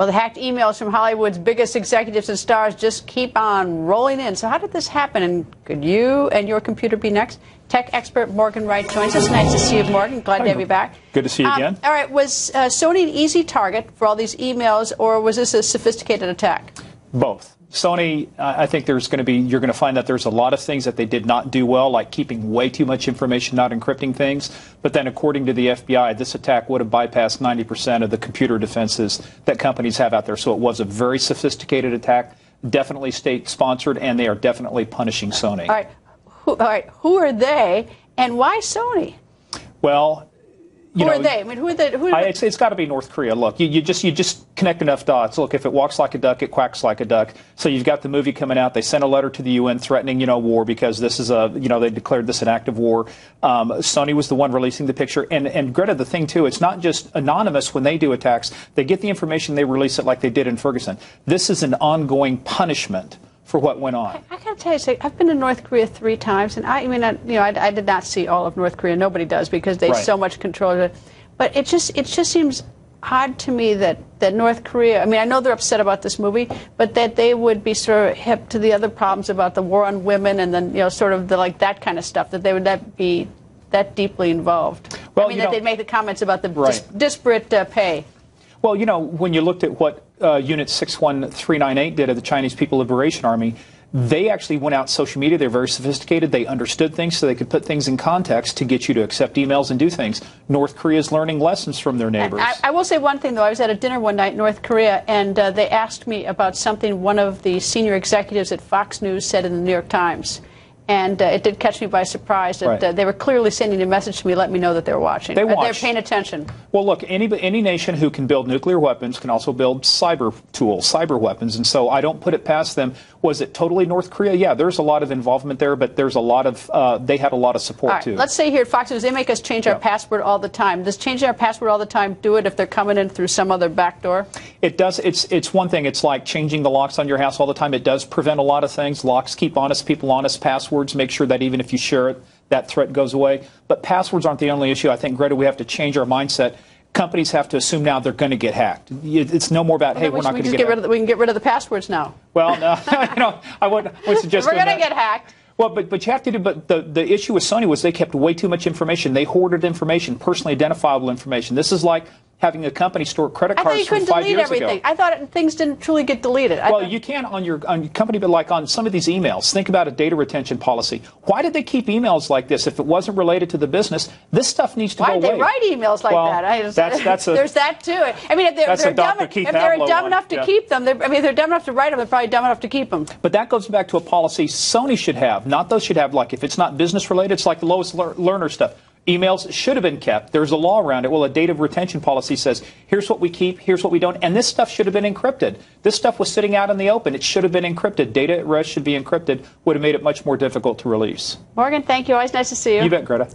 Well, the hacked emails from Hollywood's biggest executives and stars just keep on rolling in. So how did this happen? And could you and your computer be next? Tech expert Morgan Wright joins us. Nice to see you, Morgan. Glad to have you back. Good to see you again. All right. Was Sony an easy target for all these emails, or was this a sophisticated attack? Both. Sony, I think you're going to find that there's a lot of things that they did not do well, like keeping way too much information, not encrypting things. But then according to the FBI, this attack would have bypassed 90% of the computer defenses that companies have out there. So it was a very sophisticated attack, definitely state-sponsored, and they are definitely punishing Sony. All right. Who are they, and why Sony? Well, who are they? I mean, it's got to be North Korea. Look, you just connect enough dots. Look, if it walks like a duck, it quacks like a duck. So you've got the movie coming out. They sent a letter to the UN threatening, war because this is they declared this an act of war. Sony was the one releasing the picture. And Greta, the thing, too, it's not just anonymous when they do attacks. They get the information, they release it like they did in Ferguson. This is an ongoing punishment for what went on. I got to tell you, I've been to North Korea 3 times, and I did not see all of North Korea. Nobody does because they so much control it. But it just seems odd to me that North Korea, I mean, I know they're upset about this movie, but that they would be sort of hip to the other problems about the war on women and then, sort of that kind of stuff, that they would be that deeply involved. Well, that they'd make the comments about the disparate pay. Well, when you looked at what Unit 61398 did of the Chinese People Liberation Army, they actually went out social media. They're very sophisticated. They understood things, so they could put things in context to get you to accept emails and do things. North Korea is learning lessons from their neighbors. I will say one thing, though. I was at a dinner one night in North Korea, and they asked me about something one of the senior executives at Fox News said in the New York Times. And it did catch me by surprise that they were clearly sending a message to me, let me know that they were watching. They were paying attention. Well, look, any nation who can build nuclear weapons can also build cyber tools, cyber weapons. And so I don't put it past them. Was it totally North Korea? Yeah, there's a lot of involvement there, but there's a lot of they had a lot of support, too. Let's say here at Fox News, they make us change our password all the time. Does changing our password all the time do it if they're coming in through some other back door? It does. It's one thing. It's like changing the locks on your house all the time. It does prevent a lot of things. Locks keep honest people honest. Passwords make sure that even if you share it, that threat goes away. But passwords aren't the only issue. I think, Greta, we have to change our mindset. Companies have to assume now they're going to get hacked. It's no more about, hey, we're not going to get hacked. We can get rid of the passwords now. Well, no, I would suggest we're going to get hacked. Well, but you have to do. But the issue with Sony was they kept way too much information. They hoarded information, personally identifiable information. This is like having a company store credit cards from 5 years ago. I thought things didn't truly get deleted. Well, you can on your company, but like on some of these emails, think about a data retention policy. Why did they keep emails like this if it wasn't related to the business? This stuff needs to go away. Why did they write emails like that? There's that too. I mean, if they're dumb enough to keep them, if they're dumb enough to write them, they're probably dumb enough to keep them. But that goes back to a policy Sony should have. Not those should have, like if it's not business related, it's like the lowest learner stuff. Emails should have been kept. There's a law around it. Well, a data retention policy says, here's what we keep, here's what we don't. And this stuff should have been encrypted. This stuff was sitting out in the open. It should have been encrypted. Data at rest should be encrypted. Would have made it much more difficult to release. Morgan, thank you. Always nice to see you. You bet, Greta.